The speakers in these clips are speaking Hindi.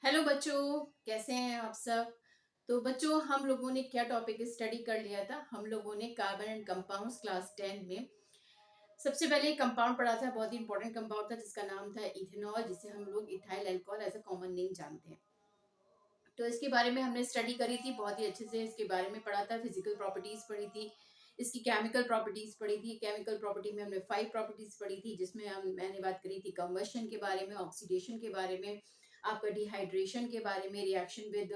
हेलो बच्चों, कैसे हैं आप सब। तो बच्चों, हम लोगों ने क्या टॉपिक स्टडी कर लिया था। हम लोगों ने कार्बन एंड कंपाउंड्स क्लास 10 में सबसे पहले एक कंपाउंड पढ़ा था, बहुत ही इंपॉर्टेंट कंपाउंड था जिसका नाम था इथेनॉल, जिसे हम लोग ethyl alcohol as a common name जानते हैं। तो इसके बारे में हमने स्टडी करी थी, बहुत ही अच्छे से इसके बारे में पढ़ा था। फिजिकल प्रॉपर्टीज पढ़ी थी, इसकी केमिकल प्रॉपर्टीज पढ़ी थी। केमिकल प्रॉपर्टी में हमने 5 प्रॉपर्टीज पढ़ी थी, जिसमें मैंने बात करी थी कंबशन के बारे में, ऑक्सीडेशन के बारे में, आपका डिहाइड्रेशन के बारे में, रिएक्शन विद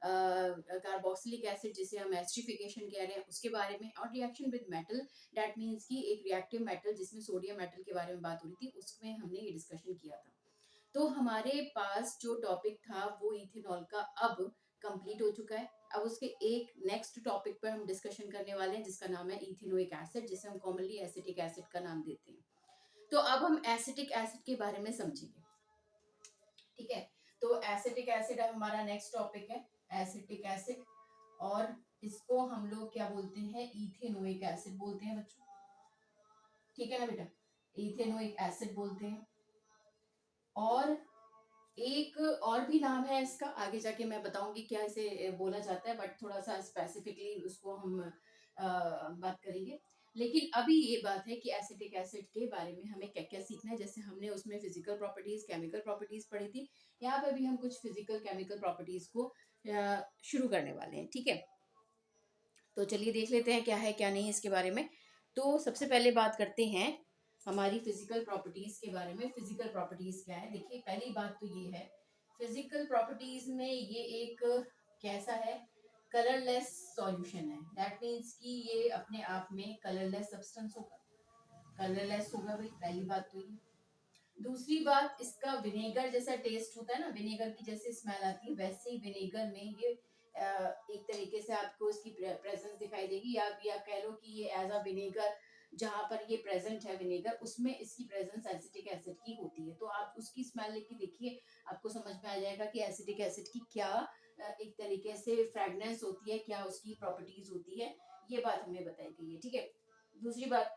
कार्बोक्सिलिक एसिड जिसे हम एस्ट्रिफिकेशन कह रहे हैं उसके बारे में, और reaction with metal, that means की एक रिएक्टिव मेटल जिसमें सोडियम मेटल के बारे में बात हो रही थी, उसमें हमने ये डिस्कशन किया था। तो हमारे पास जो टॉपिक था वो इथेनॉल का अब कंप्लीट हो चुका है। अब उसके एक नेक्स्ट टॉपिक पर हम डिस्कशन करने वाले हैं जिसका नाम है इथेनोइक एसिड, जिसे हम कॉमनली एसिटिक एसिड का नाम देते हैं। तो अब हम एसिटिक एसिड के बारे में समझेंगे, ठीक है। तो एसिटिक एसिड अब हमारा नेक्स्ट टॉपिक है, एसिटिक एसिड। और इसको हम लोग क्या बोलते हैं, इथेनोइक एसिड बोलते हैं बच्चों, ठीक है ना बेटा। इथेनोइक एसिड बोलते हैं। और एक और भी नाम है इसका, आगे जाके मैं बताऊंगी क्या इसे बोला जाता है, बट थोड़ा सा स्पेसिफिकली उसको हम बात करेंगे। लेकिन अभी ये बात है कि एसिटिक एसिड के बारे में हमें क्या क्या सीखना है। जैसे हमने उसमें फिजिकल प्रॉपर्टीज, केमिकल प्रॉपर्टीज पढ़ी थी, यहाँ पे भी हम कुछ फिजिकल केमिकल प्रॉपर्टीज को शुरू करने वाले हैं, ठीक है। तो चलिए देख लेते हैं क्या है क्या नहीं इसके बारे में। तो सबसे पहले बात करते हैं हमारी फिजिकल प्रॉपर्टीज के बारे में। फिजिकल प्रॉपर्टीज क्या है, देखिए पहली बात तो ये है, फिजिकल प्रॉपर्टीज में ये एक कैसा है, कलरलेस सॉल्यूशन है। दैट मीन्स कि ये अपने आप में कलरलेस सब्सटेंस होगा, कलरलेस होगा भाई, पहली बात तो ये। दूसरी बात, इसका विनेगर जैसा टेस्ट होता है ना, विनेगर की जैसे स्मेल आती है, वैसे ही विनेगर में ये एक तरीके से आपको इसकी प्रेजेंस दिखाई देगी, या कह लो कि ये एज अ विनेगर जहां पर ये प्रेजेंट है विनेगर, उसमें इसकी प्रेजेंस एसिटिक एसिड की होती है। तो आप उसकी स्मेल लेके देखिए, आपको समझ में आ जाएगा कि एसिटिक एसिड की क्या एक तरीके से फ्रेगनेंस होती है, क्या उसकी प्रॉपर्टीज होती है, ये बात हमें बताई गई है, ठीक है। दूसरी बात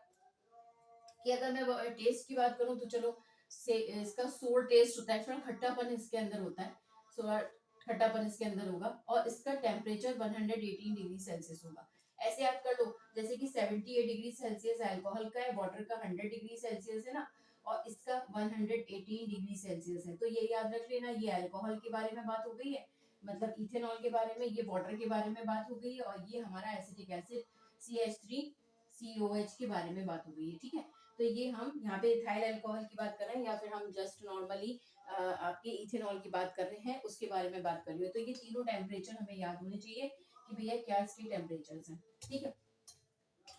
कि अगर मैं टेस्ट की बात करूं तो चलो, से इसका सोर टेस्ट होता है, थोड़ा खट्टापन इसके अंदर होता है, सोर खट्टापन इसके अंदर होगा। और इसका टेम्परेचर 118 डिग्री सेल्सियस होगा। ऐसे याद कर लो, जैसे कि 78 डिग्री सेल्सियस अल्कोहल का है, वाटर का 100 डिग्री सेल्सियस है ना, और इसका 118 डिग्री सेल्सियस है। तो ये याद रख लेना, ये अल्कोहल के बारे में बात हो गई है, मतलब इथेनॉल के बारे में, ये वाटर के बारे में बात हो गई है, और ये हमारा एसिटिक एसिड CH3COH के बारे में बात हो गई है, ठीक है। तो ये हम यहाँ पे इथाइल अल्कोहल की बात कर रहे हैं, या फिर हम जस्ट नॉर्मली आपके इथेनॉल की बात कर रहे हैं, उसके बारे में बात कर रही हूँ। तो ये तीनों टेम्परेचर हमें याद होने चाहिए कि भैया क्या इसके टेम्परेचर हैं, ठीक है।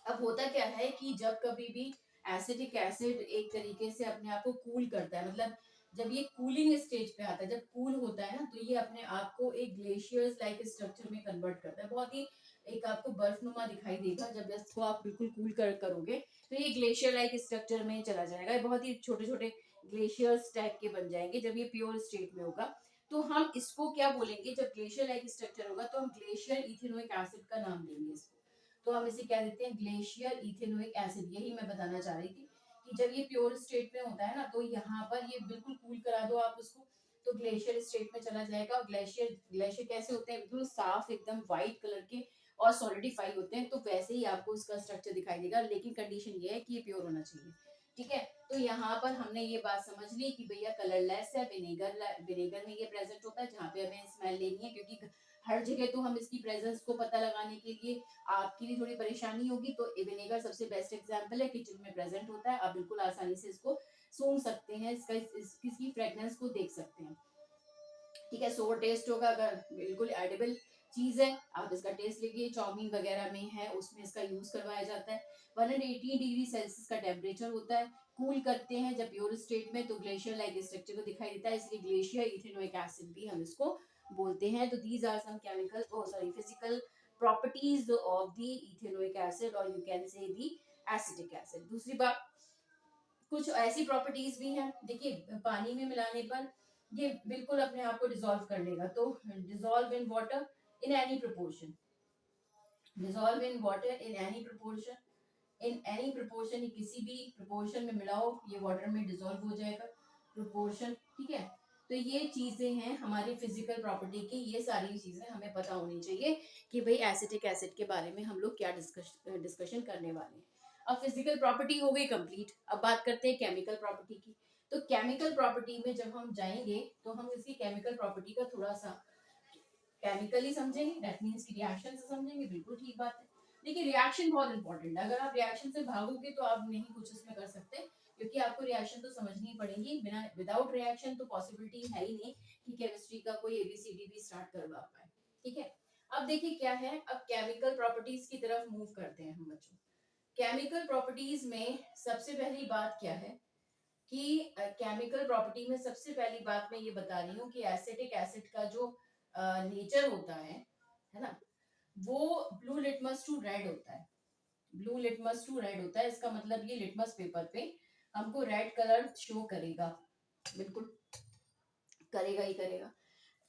अब होता क्या है कि जब कभी भी एसिटिक एसिड एक तरीके से अपने आप को कूल करता है, मतलब जब ये कूलिंग स्टेज पे आता है, जब कूल होता है ना, तो ये अपने आप को एक ग्लेशियर्स लाइक स्ट्रक्चर में कन्वर्ट करता है। बहुत ही एक आपको बर्फनुमा दिखाई देगा जब इसको आप बिल्कुल कूल करोगे, तो ये ग्लेशियर लाइक स्ट्रक्चर में चला जाएगा। बहुत ही छोटे छोटे ग्लेशियर्स टाइप के बन जाएंगे जब ये प्योर स्टेट में होगा। तो हम इसको क्या बोलेंगे, जब ग्लेशियर लाइक स्ट्रक्चर होगा तो हम ग्लेशियर इथेनोइक एसिड का नाम देंगे इसको। तो हम इसे क्या देते हैं, ग्लेशियर इथेनोइक एसिड। यही मैं बताना चाह रही थी कि जब ये प्योर स्टेट में होता है ना, तो यहाँ पर ये बिल्कुल कूल करा दो आप उसको, तो ग्लेशियर स्टेट में चला जाएगा। और ग्लेशियर ग्लेशियर कैसे होते हैं, बिल्कुल साफ एकदम व्हाइट कलर के और सॉलिडिफाई होते हैं, तो वैसे ही आपको उसका स्ट्रक्चर दिखाई देगा। लेकिन कंडीशन ये है कि ये प्योर होना चाहिए, ठीक है। तो यहाँ पर हमने ये बात समझ ली कि भैया कलरलेस है, विनेगर में ये प्रेजेंट होता है, जहाँ पे हमें स्मेल लेनी है, क्योंकि हर जगह तो हम इसकी प्रेजेंस को पता लगाने के लिए आपके लिए थोड़ी परेशानी होगी। तो विनेगर सबसे बेस्ट एग्जांपल है, किचन में प्रेजेंट होता है, आप बिल्कुल आसानी से इसको सूंघ सकते हैं, इसकी फ्रेग्रेंस को देख सकते हैं, ठीक है। सोर टेस्ट होगा, अगर बिल्कुल एडिबल चीज है, आप इसका टेस्ट लीजिए। चाउमीन वगैरह में है, उसमें इसका यूज करवाया जाता है। 118 डिग्री सेल्सियस का टेम्परेचर होता है। कूल करते हैं जब प्योर स्टेट में, तो ग्लेशियर लाइक स्ट्रक्चर को दिखाई देता है, इसलिए ग्लेशियर इथेनोइक एसिड भी हम इसको बोलते हैं। तो these are some chemical physical properties of the ethanoic acid, और you can say the acetic acid. दूसरी बात, कुछ ऐसी प्रॉपर्टीज भी हैं, देखिए पानी में मिलाने पर ये बिल्कुल अपने आप को डिसॉल्व कर लेगा। तो dissolve in water in any proportion, dissolve in water in any proportion, in any proportion, किसी भी प्रोपोर्शन में मिलाओ ये वाटर में डिसॉल्व हो जाएगा, प्रोपोर्शन, ठीक है। तो ये चीजें हैं हमारी फिजिकल प्रॉपर्टी की, ये सारी चीजें हमें पता होनी चाहिए कि भाई एसिटिक एसिड के बारे में हम लोग क्या डिस्कशन करने वाले हैं। अब फिजिकल प्रॉपर्टी हो गई कंप्लीट, अब बात करते हैं केमिकल प्रॉपर्टी की। तो केमिकल प्रॉपर्टी में जब हम जाएंगे तो हम इसकी केमिकल प्रॉपर्टी का थोड़ा सा केमिकली समझेंगे, दैट मींस कि रिएक्शन से समझेंगे, बिल्कुल ठीक बात है। देखिए रिएक्शन बहुत इंपॉर्टेंट है, अगर आप रिएक्शन से भागोगे तो आप नहीं कुछ इसमें कर सकते, क्योंकि आपको रिएक्शन तो समझनी ही पड़ेगी, बिना विदाउट रिएक्शन तो पॉसिबिलिटी है ही नहीं कि केमिस्ट्री का कोई एबीसीडी भी स्टार्ट करवा पाए। ठीक है, अब देखिए क्या है, अब केमिकल प्रॉपर्टीज की तरफ मूव करते हैं हम बच्चों। केमिकल प्रॉपर्टीज में सबसे पहली बात क्या है कि केमिकल प्रॉपर्टी में सबसे पहली बात मैं ये बता रही हूँ कि एसिटिक एसिड का जो नेचर होता है ना, वो ब्लू लिटमस टू रेड होता है। ब्लू लिटमस टू रेड होता है, इसका मतलब ये लिटमस पेपर पे हमको रेड कलर शो करेगा, बिल्कुल करेगा ही करेगा।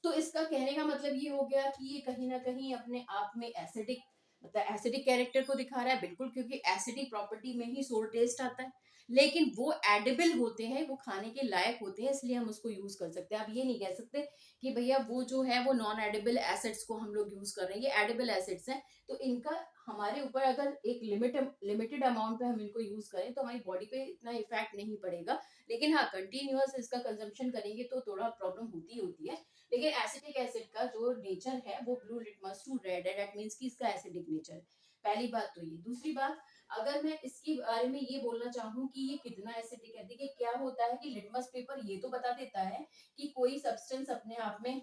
तो इसका कहने का मतलब ये हो गया कि ये कहीं ना कहीं अपने आप में एसिडिक, मतलब एसिडिक कैरेक्टर को दिखा रहा है, बिल्कुल, क्योंकि एसिडिक प्रॉपर्टी में ही सोर टेस्ट आता है। लेकिन वो एडिबल होते हैं, वो खाने के लायक होते हैं, इसलिए हम उसको यूज कर सकते हैं। आप ये नहीं कह सकते कि भैया वो जो है वो नॉन एडिबल एसिड्स को हम लोग यूज कर रहे हैं, ये एडिबल एसिड्स हैं, तो इनका हमारे ऊपर अगर एक लिमिटेड अमाउंट पे हम इनको यूज करें तो हमारी बॉडी पे इतना इफेक्ट नहीं पड़ेगा। लेकिन हाँ, कंटिन्यूअस इसका कंजम्पशन करेंगे तो थोड़ा प्रॉब्लम होती है। लेकिन एसिटिक एसिड का जो नेचर है वो ब्लू लिटमस टू रेड है, दैट मींस कि इसका एसिडिक नेचर है। पहली बात तो ये। दूसरी बात, अगर मैं इसके बारे में ये बोलना चाहूँ कि ये कितना एसिडिक है, देखिए क्या होता है कि लिटमस पेपर ये तो बता देता है कि कोई सब्सटेंस अपने आप में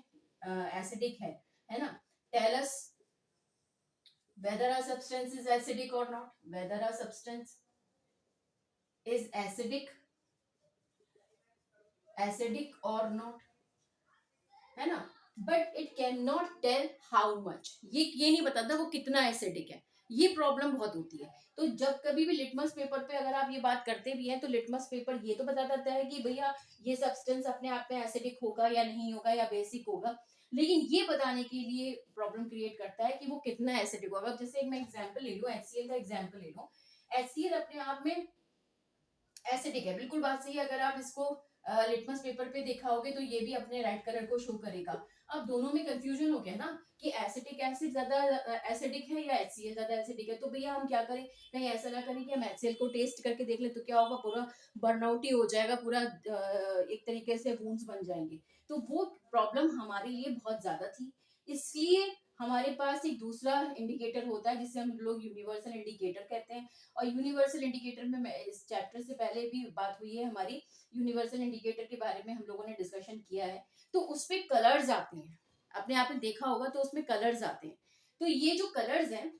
एसिडिक है ना। Tell us whether a substance is acidic or not, whether a substance is acidic or not, है ना। But it can not tell how much, ये नहीं बताता वो कितना एसिडिक है, ये प्रॉब्लम बहुत होती है। तो जब कभी भी लिटमस पेपर पे अगर आप ये बात करते भी हैं तो लिटमस पेपर ये तो बता देता है कि भैया ये सब्सटेंस अपने आप में एसिडिक होगा या नहीं होगा या बेसिक होगा, लेकिन ये बताने के लिए प्रॉब्लम क्रिएट करता है कि वो कितना एसिडिक होगा। जैसे मैं एग्जांपल ले लूं, HCl का एग्जांपल ले लूं, HCl अपने आप में एसिडिक है, बिल्कुल बात सही है। अगर आप इसको लिटमस पेपर पे देखा होगे तो ये भी अपने रेड कलर को शो करेगा। अब दोनों में कंफ्यूजन हो गया ना कि एसिटिक एसिड ज्यादा एसिडिक है या HCl ज्यादा एसिडिक है। तो भैया हम क्या करें, कहीं ऐसा ना करें कि हम HCl को टेस्ट करके देख ले तो क्या होगा, पूरा बर्नआउट ही हो जाएगा, पूरा एक तरीके से वूंड्स बन जाएंगे। तो वो प्रॉब्लम हमारे लिए बहुत ज्यादा थी, इसलिए हमारे पास एक दूसरा इंडिकेटर होता है जिसे हम लोग यूनिवर्सल इंडिकेटर कहते हैं। और यूनिवर्सल इंडिकेटर में इस चैप्टर से पहले भी बात हुई है हमारी, यूनिवर्सल इंडिकेटर के बारे में हम लोगों ने डिस्कशन किया है। तो उसपे कलर्स आते हैं, अपने आप में देखा होगा तो उसमें कलर्स आते हैं। तो ये जो कलर्स हैं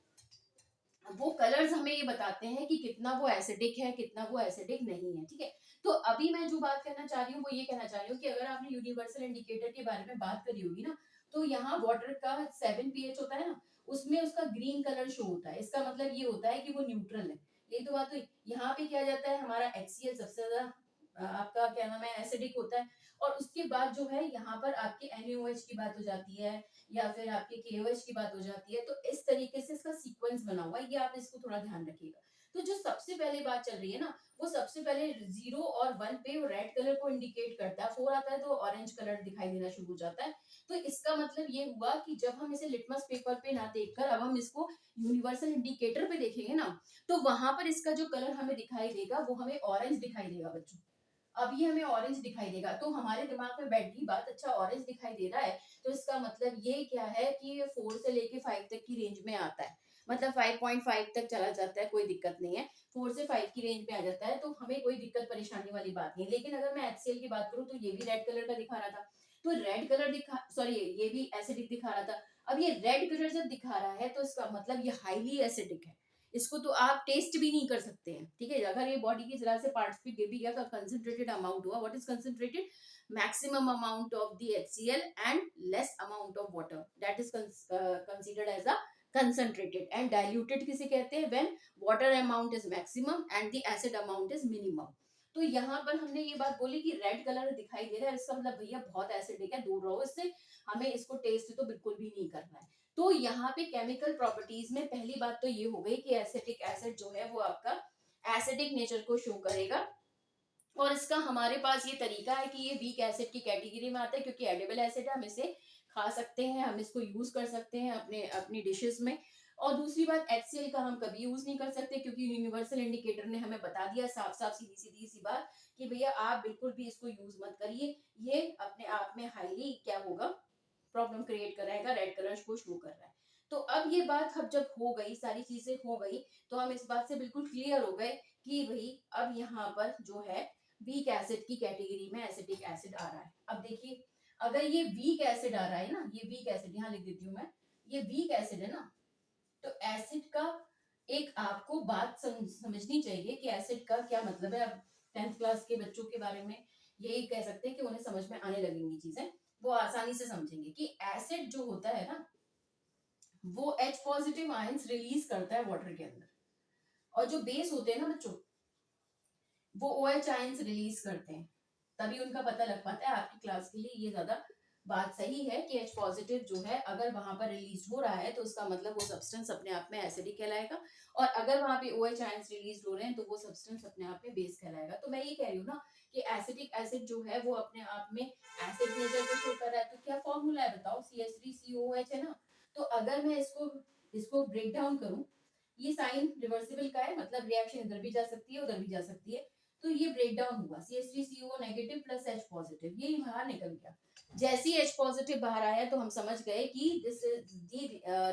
वो कलर्स हमें ये बताते हैं कि कितना वो एसिडिक है, कितना वो एसिडिक नहीं है। ठीक है, तो अभी मैं जो बात करना चाह रही हूँ वो ये कहना चाह रही हूँ कि अगर आपने यूनिवर्सल इंडिकेटर के बारे में बात करी होगी ना, तो यहाँ वाटर का 7 pH होता है ना, उसमें उसका ग्रीन कलर शो होता है, इसका मतलब ये होता है कि वो न्यूट्रल है। यही तो बात हुई। यहाँ पे क्या जाता है, हमारा HCl सबसे ज्यादा आपका क्या नाम है एसिडिक होता है, और उसके बाद जो है यहाँ पर आपके NaOH की बात हो जाती है या फिर आपके KOH की बात हो जाती है। तो इस तरीके से इसका सीक्वेंस बना हुआ है, ये आप इसको थोड़ा ध्यान रखिएगा। तो जो सबसे पहले बात चल रही है ना, वो सबसे पहले 0 और 1 पे वो रेड कलर को इंडिकेट करता है, 4 आता है तो ऑरेंज कलर दिखाई देना शुरू हो जाता है। तो इसका मतलब ये हुआ कि जब हम इसे लिटमस पेपर पे ना देखकर अब हम इसको यूनिवर्सल इंडिकेटर पे देखेंगे ना, तो वहां पर इसका जो कलर हमें दिखाई देगा वो हमें ऑरेंज दिखाई देगा बच्चों। अब ये हमें ऑरेंज दिखाई देगा तो हमारे दिमाग में बैठ गई बात, अच्छा ऑरेंज दिखाई दे रहा है तो इसका मतलब ये क्या है कि ये 4 से लेके 5 तक की रेंज में आता है, मतलब 5.5 तक चला जाता है, कोई दिक्कत नहीं है। 4 से 5 की रेंज में आ जाता है तो हमें कोई दिक्कत परेशानी वाली बात नहीं। लेकिन अगर मैं HCl की बात करूं तो ये भी रेड कलर का दिखा रहा था, तो रेड कलर दिखा, सॉरी ये भी एसिडिक दिखा रहा था। अब ये रेड कलर जब दिखा रहा है तो इसका मतलब ये हाईली एसिडिक है, इसको तो आप टेस्ट भी नहीं कर सकते हैं। ठीक है, अगर ये बॉडी की जरा से पार्ट्स पे गिर भी गया तो कंसंट्रेटेड अमाउंट हुआ। What is concentrated, maximum amount of the HCl and less amount of water, that is considered as a concentrated and diluted किसे कहते हैं, when water amount is maximum and the acid amount is minimum। तो यहाँ पर हमने ये बात बोली कि रेड कलर दिखाई दे रहा है, इसका मतलब भैया बहुत एसिडिक है, दूर रहो इससे, हमें इसको टेस्ट तो बिल्कुल भी नहीं करना है। तो यहाँ पे केमिकल प्रॉपर्टीज में पहली बात तो ये हो गई कि एसिटिक एसिड जो है वो आपका एसिडिक नेचर को शो करेगा। और इसका हमारे पास ये तरीका है कि ये वीक एसिड की कैटेगरी में आता है, क्योंकि एडिबल एसिड है, हम इसे खा सकते हैं, हम इसको यूज कर सकते हैं अपने अपनी डिशेस में। और दूसरी बात, HCl का हम कभी यूज नहीं कर सकते, क्योंकि यूनिवर्सल इंडिकेटर ने हमें बता दिया साफ साफ सीधी सीधी सी बात कि भैया आप बिल्कुल भी इसको यूज मत करिए, ये अपने आप में हाईली क्या होगा, प्रॉब्लम क्रिएट कराएगा, रेड कलर को शो कर रहा है। तो अब ये बात अब जब हो गई, सारी चीजें हो गई, तो हम इस बात से बिल्कुल क्लियर हो गए कि भाई अब यहाँ पर जो है वीक एसिड की कैटेगरी में एसिटिक एसिड आ रहा है। अब देखिए, अगर ये वीक एसिड आ रहा है ना, ये वीक एसिड यहाँ लिख देती हूँ मैं, ये वीक एसिड है ना, तो एसिड का एक आपको बात समझनी चाहिए कि एसिड का क्या मतलब है। अब 10th क्लास के बच्चों के बारे में यही कह सकते हैं कि उन्हें समझ में आने लगेंगी चीजें, वो आसानी से समझेंगे कि एसिड जो होता है ना, वो H पॉजिटिव आयंस रिलीज करता है वाटर के अंदर, और जो बेस होते हैं ना बच्चों, वो OH आयंस रिलीज करते हैं। तभी उनका पता लग पाता है। आपकी क्लास के लिए ये ज्यादा बात सही है कि H पॉजिटिव जो है अगर वहां पर रिलीज हो रहा है तो उसका मतलब वो सब्सटेंस अपने आप में एसिडिक कहलाएगा, और अगर वहां पे OH आयंस रिलीज हो रहे हैं तो वो सब्सटेंस अपने आप में बेस कहलाएगा। तो मैं ये कह रही हूँ ना कि एसिडिक एसिड जो है वो अपने आप में एसिड नेचर को शो कर रहा है। तो क्या फॉर्मूला है बताओ, CH3COOH है ना। तो अगर मैं इसको इसको ब्रेक डाउन करूं, ये साइन रिवर्सिबल का है, मतलब रिएक्शन इधर भी जा सकती है उधर भी जा सकती है। तो ये ब्रेक डाउन हुआ, CH3CO negative plus H positive, ये बाहर निकल गया। जैसे ही H पॉजिटिव बाहर आया तो हम समझ गए कि this is the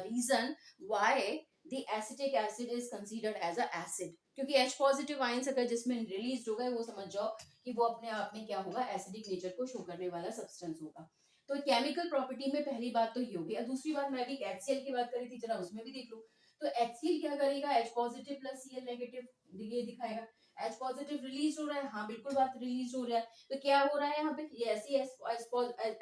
reason why the acetic acid is considered as a acid, क्योंकि H पॉजिटिव आयंस अगर जिसमें रिलीज हो गए, वो समझ जाओ कि वो अपने आप में क्या होगा, एसिडिक नेचर को शो करने वाला सब्सटेंस होगा। तो केमिकल प्रॉपर्टी में पहली बात तो ये होगी। और दूसरी बात, मैं भी HCl की बात करी थी, जरा उसमें भी देख लो। तो HCl क्या करेगा, H positive plus Cl negative ये दिखाएगा। H पॉजिटिव रिलीज हो रहा है, हाँ बिल्कुल बात रिलीज हो रहा है। तो क्या हो रहा है यहाँ पे, ये ऐसे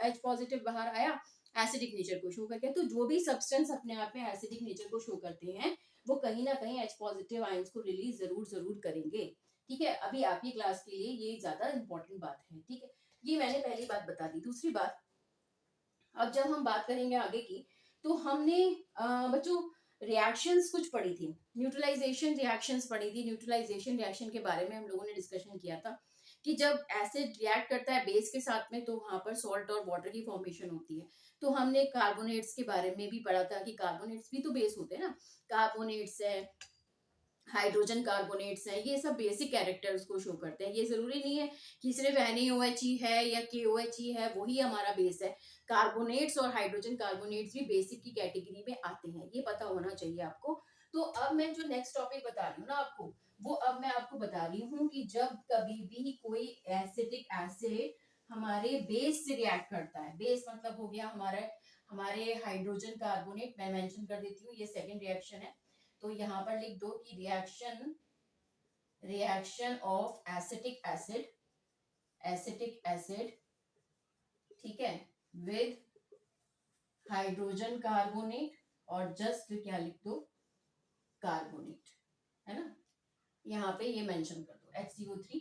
H पॉजिटिव बाहर आया, एसिडिक नेचर को शो करके। तो जो भी सब्सटेंस अपने आप में एसिडिक नेचर को शो करते हैं, वो कहीं ना कहीं H पॉजिटिव आयंस को रिलीज जरूर जरूर करेंगे। ठीक है, अभी आपकी क्लास के लिए ये ज्यादा इंपॉर्टेंट बात है। ठीक है, ये मैंने पहली बात बता दी। दूसरी बात, अब जब हम बात करेंगे आगे की, तो हमने बच्चों रिएक्शंस कुछ पढ़ी थी, न्यूट्रलाइजेशन रिएक्शंस पढ़ी थी। न्यूट्रलाइजेशन रिएक्शन के बारे में हम लोगों ने डिस्कशन किया था कि जब एसिड रिएक्ट करता है बेस के साथ में, तो वहां पर सॉल्ट और वाटर की फॉर्मेशन होती है। तो हमने कार्बोनेट्स के बारे में भी पढ़ा था कि कार्बोनेट्स भी तो बेस होते हैं ना, कार्बोनेट्स है, हाइड्रोजन कार्बोनेट्स है, ये सब बेसिक कैरेक्टर्स को शो करते हैं। ये जरूरी नहीं है कि सिर्फ NaOH ही है या KOH ही है वही हमारा बेस है। कार्बोनेट्स और हाइड्रोजन कार्बोनेट्स भी बेसिक की कैटेगरी में आते हैं, ये पता होना चाहिए आपको। तो अब मैं जो नेक्स्ट टॉपिक बता रही हूँ ना आपको, वो अब मैं आपको बता रही हूँ कि जब कभी भी कोई एसिटिक एसिड हमारे बेस से रिएक्ट करता है, बेस मतलब हो गया हमारे हमारे हाइड्रोजन कार्बोनेट, मैं मेंशन कर देती हूँ, ये सेकेंड रिएक्शन है। तो यहाँ पर लिख दो कि रिएक्शन ऑफ एसिटिक एसिड, ठीक है, विद हाइड्रोजन कार्बोनेट, और जस्ट क्या लिख दो, कार्बोनेट, है ना। यहाँ पे ये मेंशन कर दो HCO3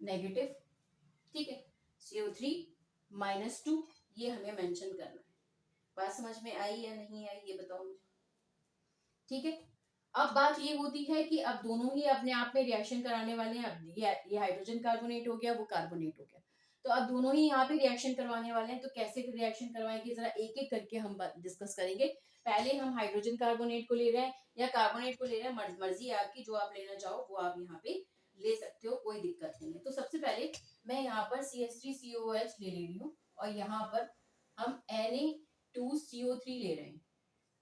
नेगेटिव, ठीक है, CO3-2, ये हमें मेंशन करना है। बात समझ में आई या नहीं आई, ये बताओ मुझे। ठीक है, अब बात ये होती है कि अब दोनों ही अपने आप में रिएक्शन कराने वाले हैं। अब ये हाइड्रोजन कार्बोनेट हो गया, वो कार्बोनेट हो गया, तो अब दोनों ही यहाँ पे रिएक्शन करवाने वाले हैं। तो कैसे रिएक्शन करवाएंगे, जरा एक एक करके हम डिस्कस करेंगे। पहले हम हाइड्रोजन कार्बोनेट को ले रहे हैं या कार्बोनेट को ले रहे हैं, मर्जी है आपकी, जो आप लेना चाहो वो आप यहाँ पे ले सकते हो, कोई दिक्कत नहीं है। तो सबसे पहले मैं यहाँ पर CH3COOH ले रही हूँ, और यहाँ पर हम Na2CO3 ले रहे हैं।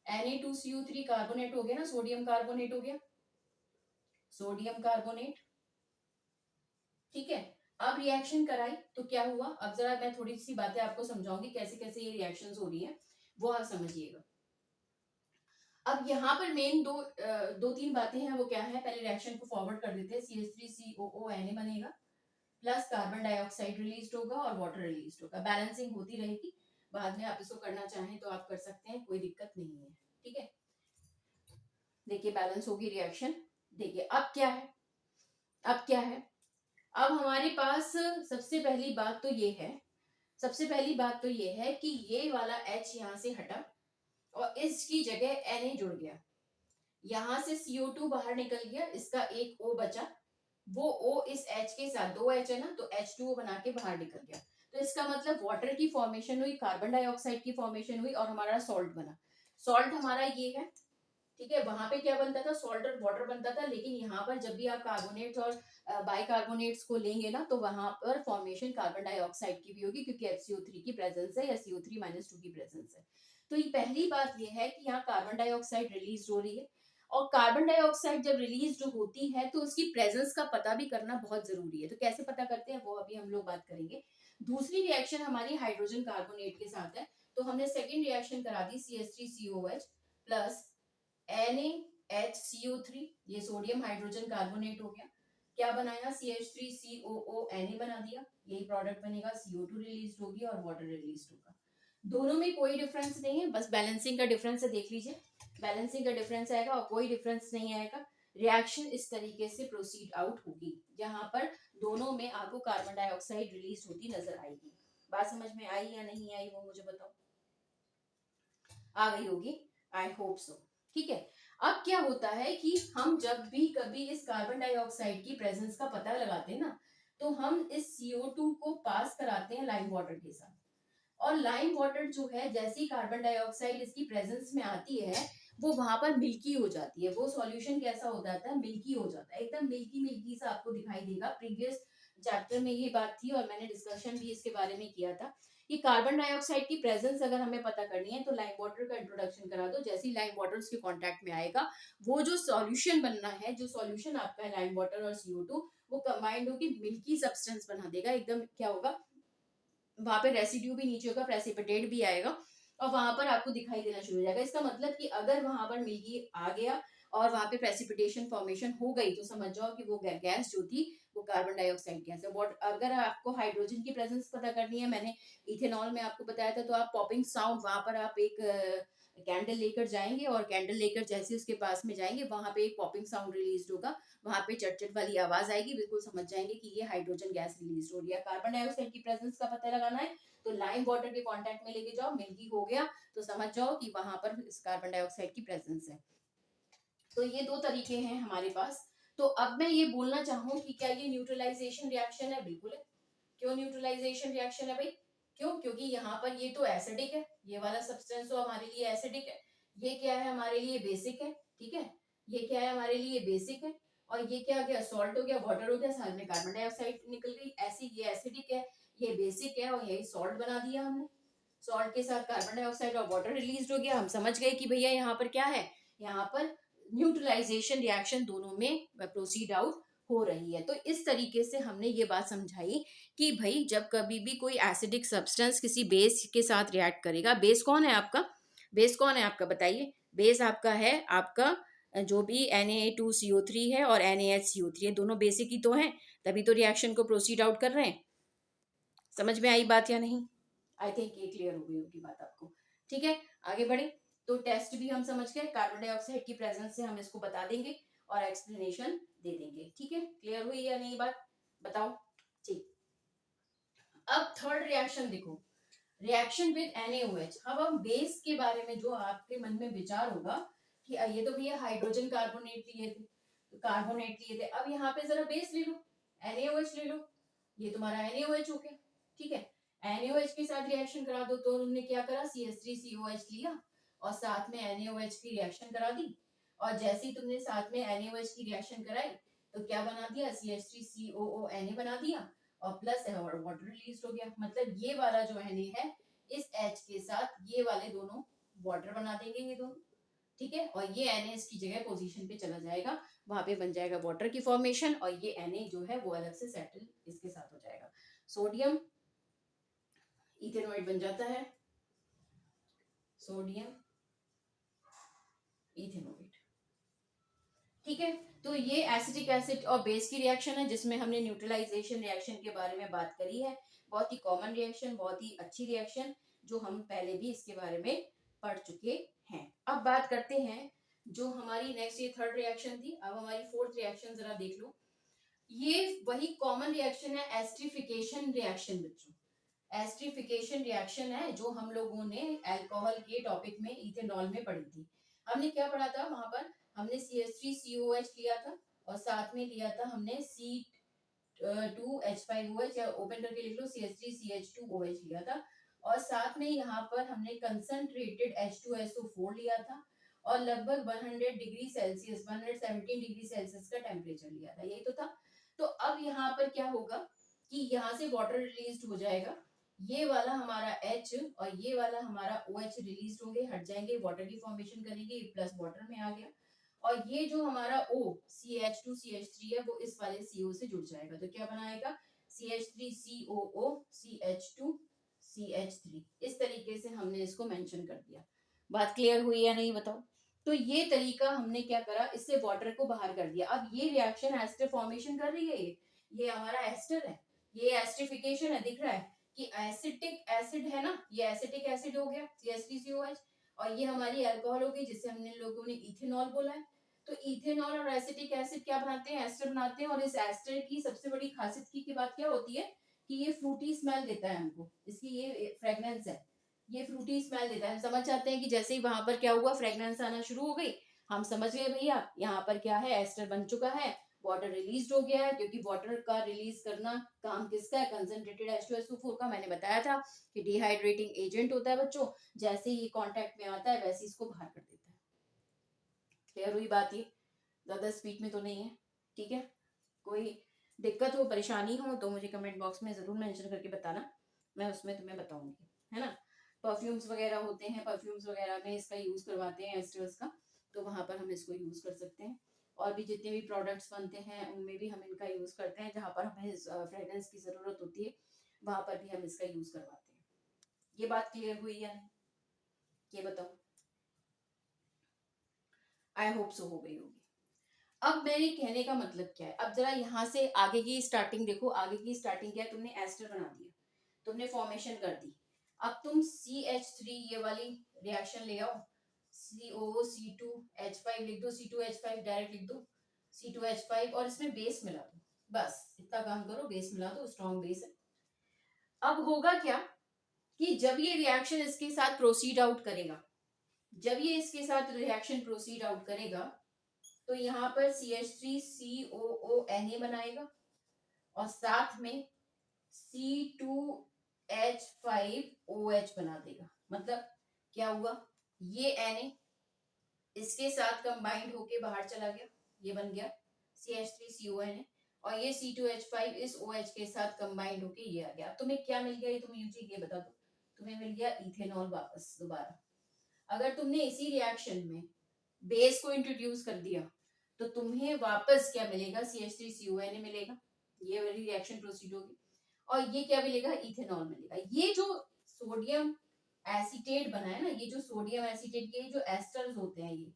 Na2CO3 कार्बोनेट हो गया ना, सोडियम कार्बोनेट हो गया, सोडियम कार्बोनेट, ठीक है। अब रिएक्शन कराई तो क्या हुआ, अब जरा मैं थोड़ी सी बातें आपको समझाऊंगी कैसे कैसे ये रिएक्शंस हो रही हैं, वो आप समझिएगा। अब यहाँ पर मेन दो तीन बातें हैं, वो क्या है, पहले रिएक्शन को फॉरवर्ड कर देते हैं। CH3COONA बनेगा, प्लस कार्बन डाइऑक्साइड रिलीज होगा और वाटर रिलीज होगा, बैलेंसिंग होती रहेगी। बाद में आप इसको करना चाहें तो आप कर सकते हैं, कोई दिक्कत नहीं है। ठीक है, देखिए बैलेंस होगी रिएक्शन। देखिए अब क्या है, अब क्या है, अब हमारे पास सबसे पहली बात तो ये है, सबसे पहली बात तो ये है कि ये वाला H यहाँ से हटा और इसकी जगह Na जुड़ गया। यहां से CO2 बाहर निकल गया, इसका एक O बचा, वो O इस H के साथ, दो H है ना, तो H2O बना के बाहर निकल गया। तो इसका मतलब वाटर की फॉर्मेशन हुई, कार्बन डाइऑक्साइड की फॉर्मेशन हुई और हमारा सॉल्ट बना। सॉल्ट हमारा ये है, ठीक है। वहां पे क्या बनता था, सॉल्ट और वाटर बनता था, लेकिन यहाँ पर जब भी आप कार्बोनेट्स और बाइकार्बोनेट्स को लेंगे ना, तो वहां पर फॉर्मेशन कार्बन डाइऑक्साइड की भी होगी, क्योंकि HCO3 की प्रेजेंस है या CO3-2 की प्रेजेंस है। तो ये पहली बात ये है कि यहाँ कार्बन डाइऑक्साइड रिलीज हो रही है, और कार्बन डाइऑक्साइड जब रिलीज होती है तो उसकी प्रेजेंस का पता भी करना बहुत जरूरी है। तो कैसे पता करते हैं वो अभी हम लोग बात करेंगे। दूसरी रिएक्शन हमारी हाइड्रोजन कार्बोनेट के साथ है। तो हमने सेकेंड रिएक्शन करा दी, CH3COH प्लस NaHCO3, ये सोडियम हाइड्रोजन कार्बोनेट हो गया। क्या बनाया, CH3COO Na बना दिया। यही प्रोडक्ट बनेगा, CO2 रिलीज होगी और वाटर रिलीज होगा। दोनों में कोई डिफरेंस नहीं है, बस बैलेंसिंग का डिफरेंस है, देख लीजिए। बैलेंसिंग का डिफरेंस आएगा और कोई डिफरेंस नहीं आएगा। रिएक्शन इस तरीके से प्रोसीड आउट होगी, जहां पर दोनों में आपको कार्बन डाइऑक्साइड रिलीज होती नजर आएगी। बात समझ में आई या नहीं आई वो मुझे बताओ, आ गई होगी, आई होप सो। ठीक है। अब क्या होता है कि हम जब भी कभी इस कार्बन डाइऑक्साइड की प्रेजेंस का पता लगाते हैं ना, तो हम इस CO2 को पास कराते हैं लाइम वाटर के साथ। और लाइम वाटर जो है, जैसी कार्बन डाइऑक्साइड इसकी प्रेजेंस में आती है, वो वहां पर मिल्की हो जाती है। वो सॉल्यूशन कैसा हो जाता है, मिल्की हो जाता है, एकदम मिल्की मिल्की सा आपको दिखाई देगा। प्रीवियस चैप्टर में ये बात थी और मैंने डिस्कशन भी इसके बारे में किया था कि कार्बन डाइऑक्साइड की प्रेजेंस अगर हमें पता करनी है तो लाइम वाटर का इंट्रोडक्शन करा दो। जैसे ही लाइम वाटर उसके कांटेक्ट में आएगा, वो जो सॉल्यूशन बनना है, जो सॉल्यूशन आपका है लाइम वाटर और CO2, वो कंबाइंड होकर मिल्की सब्सटेंस बना देगा। एकदम क्या होगा, वहां पे रेसिड्यू भी नीचे होगा, प्रेसिपिटेट भी आएगा और वहां पर आपको दिखाई देना शुरू हो जाएगा। इसका मतलब कि अगर वहां पर मिल्की आ गया और वहां पे प्रेसिपिटेशन फॉर्मेशन हो गई, तो समझ जाओ कि वो गैस जो थी वो कार्बन डाइऑक्साइड गैस है। वॉट अगर आपको हाइड्रोजन की प्रेजेंस पता करनी है, मैंने इथेनॉल में आपको बताया था, तो आप पॉपिंग साउंड, वहां पर आप एक कैंडल लेकर जाएंगे और कैंडल लेकर जैसे उसके पास में जाएंगे, वहां पे एक पॉपिंग साउंड रिलीज होगा, वहां पे चटचट वाली आवाज आएगी, बिल्कुल समझ जाएंगे कि ये हाइड्रोजन गैस रिलीज हो रही है। कार्बन डाइऑक्साइड की प्रेजेंस का पता लगाना है, तो लाइम वाटर के कांटेक्ट में लेके जाओ, मिल्की हो गया तो समझ जाओ कि वहां पर इस कार्बन डाइऑक्साइड की प्रेजेंस है। तो ये दो तरीके हैं हमारे पास। तो अब मैं ये बोलना चाहूँ कि क्या ये न्यूट्रलाइजेशन रिएक्शन है, बिल्कुल है। क्यों न्यूट्रलाइजेशन रिएक्शन है भाई, क्यों, क्योंकि यहाँ पर ये तो एसिडिक है, ये वाला सब्सटेंस तो हमारे लिए एसिडिक है। ये क्या है, हमारे लिए बेसिक है, ठीक है। ये क्या है, हमारे लिए बेसिक है। और ये क्या गया, सॉल्ट हो गया, वाटर हो गया, साथ में कार्बन डाइऑक्साइड निकल गई। ऐसी ये एसिडिक है, ये बेसिक है, और यही सॉल्ट बना दिया हमने। सॉल्ट के साथ कार्बन डाइऑक्साइड और वाटर रिलीज हो गया। हम समझ गए कि भैया यहाँ पर क्या है, यहाँ पर न्यूट्रलाइजेशन रिएक्शन दोनों में प्रोसीड आउट हो रही है। तो इस तरीके से हमने ये बात समझाई कि भाई जब कभी भी कोई एसिडिक सब्सटेंस किसी बेस के साथ रिएक्ट करेगा, बेस कौन है आपका, बेस कौन है आपका बताइए। बेस आपका है, आपका जो भी Na2CO3 है और NaHCO3 है, दोनों बेसिक ही तो हैं, तभी तो रिएक्शन को प्रोसीड आउट कर रहे हैं। समझ में आई बात या नहीं, आई थिंक ये क्लियर हो गई होगी बात आपको। ठीक है, आगे बढ़े। तो टेस्ट भी हम समझ गए, कार्बन डाइऑक्साइड की प्रेजेंस से हम इसको बता देंगे और एक्सप्लेनेशन दे देंगे। ठीक है, क्लियर हुई या नहीं बात, बताओ। ठीक, अब थर्ड रिएक्शन देखो, रिएक्शन विद NaOH। अब हम बेस के बारे में जो आपके मन में विचार होगा कि ये तो भैया हाइड्रोजन कार्बोनेट लिए थे, तो कार्बोनेट लिए थे, अब यहाँ पे जरा बेस ले लो, NaOH ले लो। ये तुम्हारा NaOH हो गया, ठीक है। NaOH के साथ रिएक्शन करा दो, तो उन्होंने क्या करा, CH3COH लिया और साथ में NaOH की रिएक्शन करा दी। और जैसे ही तुमने साथ में NaOH की रिएक्शन कराई, तो क्या बना दिया, CH3COONA बना दिया और प्लस वाटर रिलीज हो गया। मतलब ये वाला जो Na है, इस H के साथ ये वाले दोनों वाटर बना देंगे, ये दोनों, ठीक है। और ये Na इसकी जगह पोजीशन पे चला जाएगा, वहां पे बन जाएगा वाटर की फॉर्मेशन, और ये Na जो है वो अलग से सेटल इसके साथ हो जाएगा। सोडियम इथेनॉइड बन जाता है, सोडियम इथेनॉइड, ठीक है। तो ये एसिटिक एसिड और बेस की रिएक्शन है, जिसमें हमने न्यूट्रलाइजेशन रिएक्शन के बारे में बात करी है। बहुत ही कॉमन रिएक्शन, बहुत ही अच्छी रिएक्शन, जो हम पहले भी इसके बारे में पढ़ चुके हैं। अब बात करते हैं जो हमारी नेक्स्ट, ये थर्ड रिएक्शन थी, अब हमारी फोर्थ रिएक्शन जरा देख लो। ये वही कॉमन रिएक्शन है, एस्ट्रिफिकेशन रिएक्शन बच्चों। एस्ट्रिफिकेशन रिएक्शन है जो हम लोगों ने अल्कोहल के टॉपिक में इथेनॉल में पढ़ी थी। हमने क्या पढ़ा था वहां पर, हमने CH3COH लिया था, और साथ में लिया था हमने C2H5OH, या ओपन करके लिख लो CH3CH2OH लिया था। और साथ में यहाँ पर हमने कंसंट्रेटेड H2SO4 लिया था और लगभग 100 डिग्री सेल्सियस 117 डिग्री सेल्सियस का टेम्परेचर लिया था, यही तो था। तो अब यहाँ पर क्या होगा कि यहाँ से वाटर रिलीज हो जाएगा, ये वाला हमारा H और ये वाला हमारा OH रिलीज होंगे, हट जाएंगे, वाटर की फॉर्मेशन करेंगे, प्लस वाटर में आ गया। और ये जो हमारा O CH2CH3 है वो इस वाले CO से जुड़ जाएगा, तो क्या बनाएगा CH3COO CH2CH3। इस तरीके से हमने इसको मेंशन कर दिया। बात क्लियर हुई या नहीं बताओ। तो ये तरीका हमने क्या करा, इससे वाटर को बाहर कर दिया। अब ये रिएक्शन एस्टर फॉर्मेशन कर रही है, ये हमारा एस्टर है, ये एस्टरिफिकेशन है, दिख रहा है कि एसिटिक एसिड है ना, ये एसिटिक एसिड हो गया CH3COH, और ये हमारी अल्कोहल हो गई जिसे हमने लोगों ने इथेनॉल बोला है। तो इथेनॉल और एसिटिक एसिड क्या बनाते हैं, एस्टर बनाते हैं। और इस एस्टर की सबसे बड़ी खासियत की बात क्या होती है कि ये फ्रूटी स्मेल देता है हमको, इसकी ये फ्रेग्रेंस है, ये फ्रूटी स्मेल देता है। हम समझ जाते हैं कि जैसे ही वहां पर क्या हुआ, फ्रेग्रेंस आना शुरू हो गई, हम समझ गए भैया यहाँ पर क्या है, एस्टर बन चुका है, वाटर रिलीज हो गया है। क्योंकि वाटर का रिलीज करना काम किसका है, कंसंट्रेटेड H2SO4 का। मैंने बताया था कि डिहाइड्रेटिंग एजेंट होता है बच्चों, जैसे ही कांटेक्ट में आता है वैसे इसको बाहर कर देता है। क्लियर हुई बात, ये ज्यादा स्पीड में तो नहीं है, ठीक है। कोई दिक्कत हो, परेशानी हो तो मुझे कमेंट बॉक्स में जरूर मेंशन करके बताना, मैं उसमें तुम्हें बताऊंगी, है ना। परफ्यूम्स वगैरह होते हैं, परफ्यूम्स वगैरह में इसका यूज करवाते हैं एस्टर्स का, तो वहां पर हम इसको यूज कर सकते हैं। और भी जितने भी प्रोडक्ट्स बनते हैं उनमें भी हम इनका यूज करते हैं, जहां पर हमें फ्रेग्रेंस की जरूरत होती है वहां पर भी हम इसका यूज करवाते हैं। ये बात क्लियर हुई या नहीं, ये बताओ। आई होप सो हो गई होगी। अब मेरे कहने का मतलब क्या है, अब जरा यहाँ से आगे की स्टार्टिंग देखो। आगे की स्टार्टिंग क्या है, तुमने एस्टर बना दिया, तुमने फॉर्मेशन कर दी। अब तुम CH3 ये वाली रिएक्शन ले आओ, COO C2H5 लिख दो, C2H5 डायरेक्ट लिख दो, C2H5, और इसमें बेस मिला दो। बस इतना काम करो, बेस मिला दो, स्ट्रॉन्ग बेस है। अब होगा क्या कि जब ये रिएक्शन इसके साथ प्रोसीड आउट करेगा, जब ये इसके साथ रिएक्शन प्रोसीड आउट करेगा, तो यहाँ पर CH3COONA बनाएगा और साथ में C2H5OH बना देगा। मतलब क्या हुआ, ये Na इसके साथ कंबाइंड होके बाहर चला गया, ये बन गया CH3CONA, और ये C2H5 इस OH के साथ कंबाइंड होके ये आ गया। तुम्हें क्या मिल गया, ये तुम्हें ये बता दो, तुम्हें मिल गया इथेनॉल वापस दोबारा। अगर तुमने इसी रिएक्शन में बेस को इंट्रोड्यूस कर दिया तो तुम्हें वापस क्या मिलेगा, CH3CONA मिलेगा, ये वाली रिएक्शन प्रोसीड होगी, और ये क्या मिलेगा, इथेनॉल मिलेगा। ये जो सोडियम एसीटेट बना है ना, ये जो सोडियम एसीटेट के जो एस्टर्स होते हैं, ये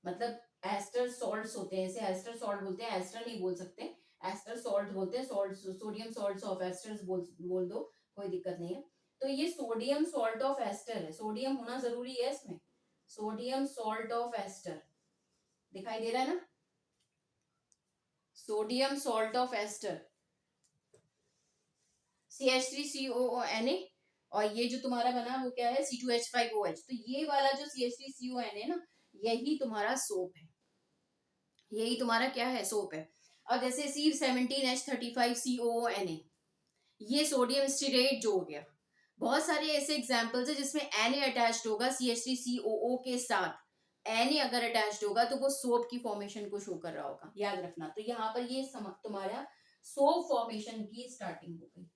मतलब एस्टर सॉल्ट्स होते हैं, इसे एस्टर सॉल्ट बोलते हैं, एस्टर नहीं बोल सकते, एस्टर सॉल्ट बोलते हैं, salt sodium salts of esters बोल दो, कोई दिक्कत नहीं है। तो ये सोडियम सॉल्ट ऑफ एस्टर है, सोडियम होना जरूरी है इसमें, सोडियम सॉल्ट ऑफ एस्टर दिखाई दे रहा है ना, sodium salt of ester CH3COONA, और ये जो तुम्हारा बना वो क्या है, C2H5OH। तो ये वाला जो CH3CONA ना, यही तुम्हारा सोप है, यही तुम्हारा क्या है, सोप है। अब जैसे C17H35COONA, ये सोडियम स्टीरेट जो हो गया। बहुत सारे ऐसे एग्जाम्पल्स है जिसमें Na अटैच्ड होगा CH3COO के साथ, Na अगर अटैच्ड होगा तो वो सोप की फॉर्मेशन को शो कर रहा होगा, याद रखना। तो यहाँ पर ये तुम्हारा सोप फॉर्मेशन की स्टार्टिंग हो गई।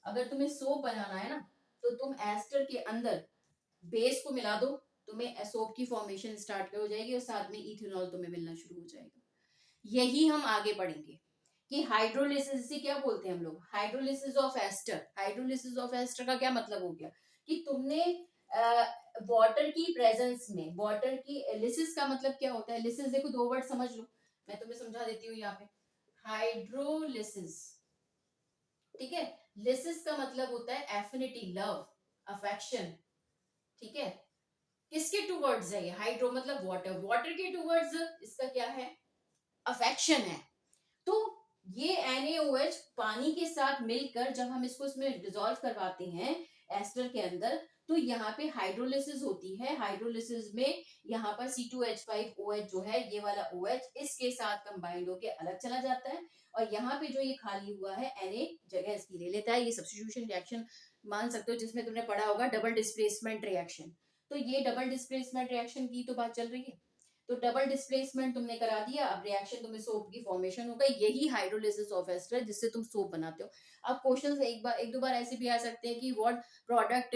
अगर तुम्हें सोप बनाना है ना, तो तुम एस्टर के अंदर बेस को मिला दो, तुम्हें सोप की फॉर्मेशन स्टार्ट हो जाएगी, और साथ में इथेनॉल तुम्हें मिलना शुरू हो जाएगा। यही हम आगे पढ़ेंगे कि हाइड्रोलिसिस से क्या बोलते हैं हम लोग, hydrolysis of ester. Hydrolysis of ester का क्या मतलब हो गया कि तुमने वाटर की प्रेजेंस में, वाटर की लिसिस का मतलब क्या होता है, लिसिस देखो दो वर्ड समझ लो, मैं तुम्हें समझा देती हूँ यहाँ पे। हाइड्रोलिसिस, ठीक है, लिसिस का मतलब होता है एफिनिटी, लव, अफेक्शन, ठीक है। किसके टूवर्ड्स है ये, हाइड्रो मतलब वाटर, वाटर के टूवर्ड्स इसका क्या है, अफेक्शन है। तो ये NaOH पानी के साथ मिलकर जब हम इसको इसमें डिसॉल्व करवाते हैं, एस्टर के अंदर, तो यहाँ पे हाइड्रोलिसिस होती है। हाइड्रोलिसिस में यहाँ पर C2H5OH जो है, ये वाला OH इसके साथ कंबाइंड होके अलग चला जाता है, और यहाँ पे जो ये खाली हुआ है Na जगह इसकी ले लेता है। ये सब्स्टिट्यूशन रिएक्शन मान सकते हो, जिसमें तुमने पढ़ा होगा डबल डिस्प्लेसमेंट रिएक्शन। तो ये डबल डिस्प्लेसमेंट रिएक्शन की तो बात चल रही है। तो डबल डिस्प्लेसमेंट तुमने करा दिया, अब रिएक्शन तुम्हें सोप की फॉर्मेशन हो गई। यही हाइड्रोलिसिस ऑफ एस्टर जिससे तुम सोप बनाते हो। अब क्वेश्चन एक दो बार ऐसे भी आ सकते हैं कि what product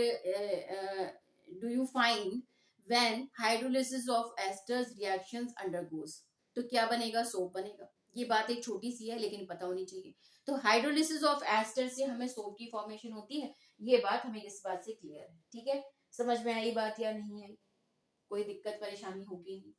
do you find when hydrolysis of esters reactions undergoes, तो क्या बनेगा? सोप बनेगा। ये बात एक छोटी सी है लेकिन पता होनी चाहिए। तो हाइड्रोलिसिस ऑफ एस्टर से हमें सोप की फॉर्मेशन होती है, ये बात हमें इस बात से क्लियर है। ठीक है, समझ में आई बात या नहीं आई? कोई दिक्कत परेशानी होगी नहीं।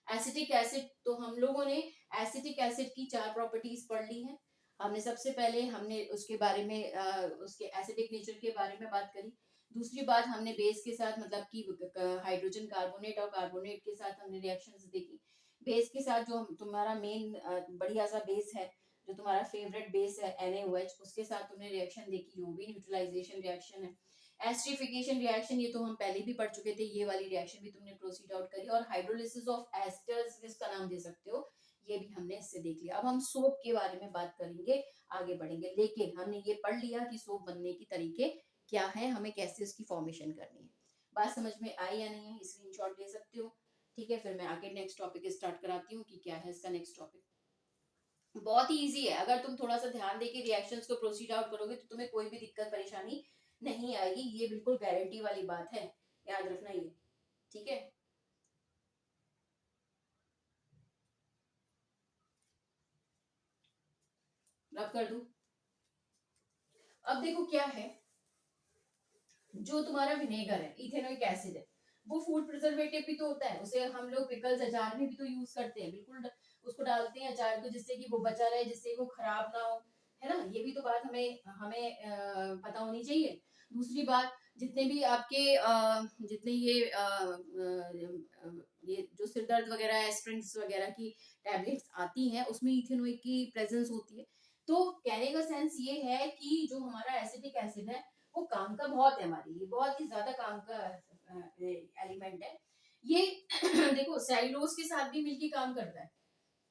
एसिटिक एसिड, तो हम लोगों ने एसिटिक एसिड की 4 प्रॉपर्टीज पढ़ ली हैं। हमने सबसे पहले हमने उसके बारे में उसके एसिडिक नेचर के बारे में बात करी। दूसरी बात, हमने बेस के साथ मतलब कि हाइड्रोजन कार्बोनेट और कार्बोनेट के साथ हमने रिएक्शंस देखी। बेस के साथ जो तुम्हारा मेन बढ़िया सा बेस है, जो तुम्हारा फेवरेट बेस है NaOH, उसके साथ तुमने रिएक्शन देखी, वो भी न्यूट्रलाइजेशन रिएक्शन है। एस्टरिफिकेशन रिएक्शन, ये तो हम पहले भी पढ़ चुके थे, ये वाली रिएक्शन भी तुमने प्रोसीड आउट करी। और हाइड्रोलिसिस ऑफ एस्टर्स इसका नाम दे सकते हो, ये भी हमने इससे देख लिया। अब हम सोप के बारे में बात करेंगे, आगे बढ़ेंगे। लेकिन हमने ये पढ़ लिया कि सोप बनने की तरीके क्या है, हमें कैसे उसकी फॉर्मेशन करनी है। बात समझ में आई या नहीं है? स्क्रीनशॉट ले सकते हो। ठीक है, फिर मैं आगे नेक्स्ट टॉपिक स्टार्ट कराती हूँ कि क्या है इसका नेक्स्ट टॉपिक। बहुत ही इजी है, अगर तुम थोड़ा सा ध्यान देके रिएक्शंस को प्रोसीड आउट करोगे तो तुम्हें कोई भी दिक्कत परेशानी नहीं आएगी, ये बिल्कुल गारंटी वाली बात है, याद रखना ये। ठीक है, रब कर दू। अब देखो क्या है, जो तुम्हारा विनेगर है, इथेनोइक एसिड है, वो फूड प्रिजर्वेटिव भी तो होता है, उसे हम लोग पिकल्स अचार में भी तो यूज करते हैं। बिल्कुल उसको डालते हैं अचार को, जिससे कि वो बचा रहे, जिससे वो खराब ना हो, है ना? ये भी तो बात हमें हमें पता होनी चाहिए। दूसरी बात, जितने भी आपके जितने ये जो सिर दर्द वगैरह एस्प्रिन्स वगैरह की टैबलेट्स आती हैं, उसमें इथेनोइक की प्रेजेंस होती है। तो कहने का सेंस ये है कि जो हमारा एसिटिक एसिड है, वो काम का बहुत है हमारे लिए, बहुत ही ज्यादा काम का एलिमेंट है ये। देखो सेलुलोज के साथ भी मिलके काम करता है,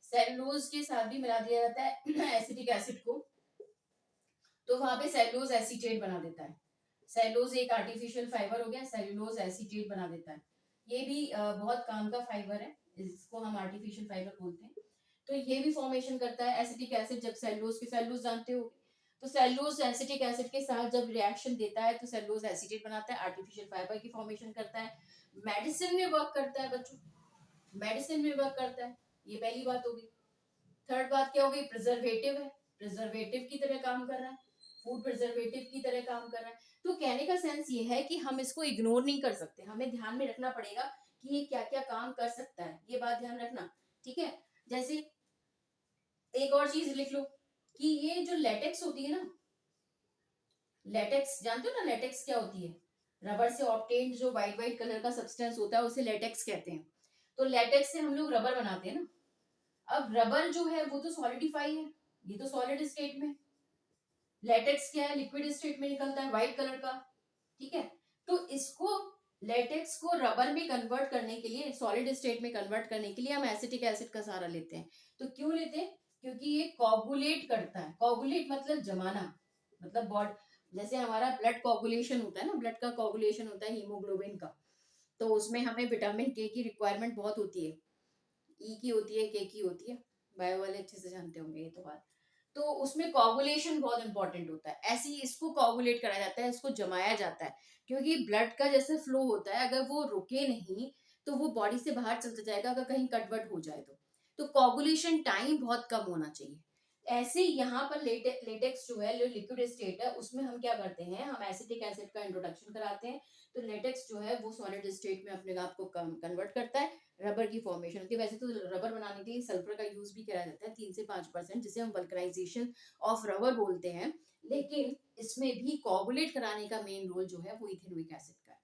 सेलुलोज के साथ भी मिला दिया जाता है एसिटिक एसिड को, तो वहां पे सेलुलोज एसीटेट बना देता है। सेलुलोज एक आर्टिफिशियल फाइबर हो गया, सेलुलोज एसीटेट बना देता है। ये भी बहुत काम का फाइबर है, इसको हम आर्टिफिशियल फाइबर बोलते हैं। तो ये भी फॉर्मेशन करता है एसिटिक एसिड। जब सेलुलोज के सेलुलोज जानते हो, तो सेलुलोज एसिटिक एसिड के साथ जब रिएक्शन देता है तो सेलुलोज एसीटेट बनाता है, आर्टिफिशियल फाइबर की फॉर्मेशन करता है, मेडिसिन में वर्क करता है बच्चों, मेडिसिन में वर्क करता है। ये पहली बात होगी। थर्ड बात क्या होगी? प्रिजर्वेटिव है, प्रिजर्वेटिव की तरह काम कर रहा है, फूड प्रिजर्वेटिव की तरह काम कर रहा है। तो कहने का सेंस ये है कि हम इसको इग्नोर नहीं कर सकते, हमें ध्यान में रखना पड़ेगा कि ये क्या क्या काम कर सकता है, ये बात ध्यान रखना। ठीक है, जैसे एक और चीज लिख लो कि ये जो लेटेक्स होती है ना, लेटेक्स जानते हो ना, लेटेक्स क्या होती है? रबर से ऑब्टेन्ड जो व्हाइट व्हाइट कलर का सब्सटेंस होता है उसे लेटेक्स कहते हैं। तो लेटेक्स से हम लोग रबर बनाते हैं ना। अब रबर जो है वो तो सॉलिडिफाई है, ये तो सॉलिड स्टेट में। लेटेक्स क्या है? लिक्विड स्टेट में निकलता है, व्हाइट कलर का। ठीक है, तो इसको लेटेक्स को रबर में कन्वर्ट करने के लिए, सॉलिड स्टेट में कन्वर्ट करने के लिए हम एसिटिक एसिड का सहारा लेते हैं। तो क्यों लेते हैं? क्योंकि ये कोगुलेट करता है। कोगुलेट मतलब जमाना, मतलब बॉड, जैसे हमारा ब्लड कोगुलेशन होता है ना, ब्लड का कोगुलेशन होता है हीमोग्लोबिन का, तो उसमें हमें विटामिन के की रिक्वायरमेंट बहुत होती है, ई की होती है, के की होती है, बायो वाले अच्छे से जानते होंगे ये तो बात। तो उसमें कोगुलेशन बहुत इंपॉर्टेंट होता है, ऐसे ही इसको कोगुलेट कराया जाता है, इसको जमाया जाता है, क्योंकि ब्लड का जैसे फ्लो होता है, अगर वो रुके नहीं तो वो बॉडी से बाहर चलता जाएगा, अगर कहीं कटवट हो जाए तो कोगुलेशन टाइम बहुत कम होना चाहिए। ऐसे यहाँ पर लेटेक्स जो है, जो लिक्विड स्टेट है, उसमें हम क्या करते हैं, हम एसिटिक एसिड का इंट्रोडक्शन कराते हैं। तो लेटेक्स जो है वो सॉलिड स्टेट में अपने आप को कन्वर्ट करता है, रबर की फॉर्मेशन होती है। वैसे तो रबर बनाने के लिए सल्फर का यूज भी किया जाता है 3 से 5%, जिसे हम वल्कनाइजेशन ऑफ रबर बोलते हैं। लेकिन इसमें भी कोगुलेट कराने का मेन रोल जो है वो इथेनोइक एसिड का है।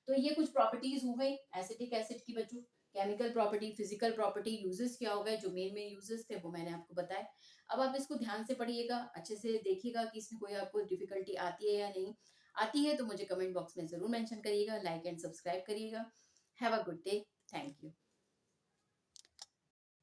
तो ये कुछ प्रॉपर्टीज हो गई एसिटिक एसिड की बच्चों। Chemical property, physical property, uses क्या हो गए, जो मेन मेन यूजेस थे वो मैंने आपको बताया। अब आप इसको ध्यान से पढ़िएगा, अच्छे से देखिएगा कि इसमें कोई आपको डिफिकल्टी आती है या नहीं। आती है तो मुझे कमेंट बॉक्स में ज़रूर मेंशन करिएगा, लाइक एंड सब्सक्राइब करिएगा। Have a good day. Thank you.